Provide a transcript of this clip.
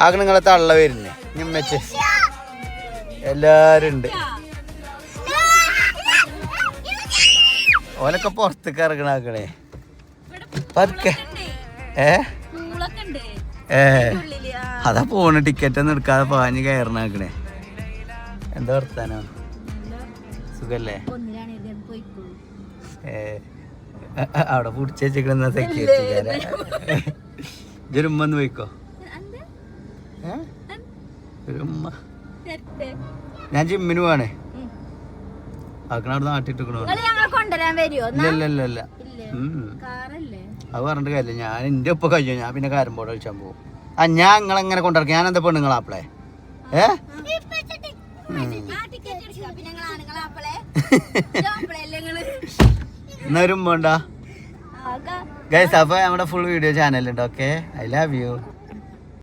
ആകെ നിങ്ങളെ തള്ള വരുന്നേ ഞമ്മച്ച് എല്ലാരും ഉണ്ട്. ഓലൊക്കെ പുറത്തേക്ക് ഇറങ്ങണാക്കണേ പതുക്കെ. അതാ പോണ് ടിക്കറ്റ് ഒന്നും എടുക്കാതെ പാഞ്ഞ് കയറണാക്കണേ. എന്താ വർത്താനോ? സുഖല്ലേ? അവിടെ പിടിച്ച് വെച്ചിക്കണെന്നാ സെക്യൂരിറ്റിക്കാരെ. ഇതൊരു ഉമ്മ ഒന്ന് പോയിക്കോ. ഒരു ഉമ്മ. ഞാൻ ജിമ്മിന് പോവാണേ. ആക്കണവിടെ നാട്ടിട്ടിക്കണോ? ഇല്ല അത് പറഞ്ഞിട്ട് കാര്യമില്ല. ഞാൻ എൻ്റെ ഒപ്പം കഴിയോ. ഞാൻ പിന്നെ കാരംബോർഡ് കളിച്ചാൻ പോകും. ഞാൻ നിങ്ങളെങ്ങനെ കൊണ്ടിറക്കും? ഞാൻ എന്താ പെണ്ണുങ്ങളാപ്പളേ? എന്നൊരു വേണ്ട ഗൈസ്. അപ്പൊ നമ്മുടെ ഫുൾ വീഡിയോ ചാനലുണ്ട്. Okay, I love you.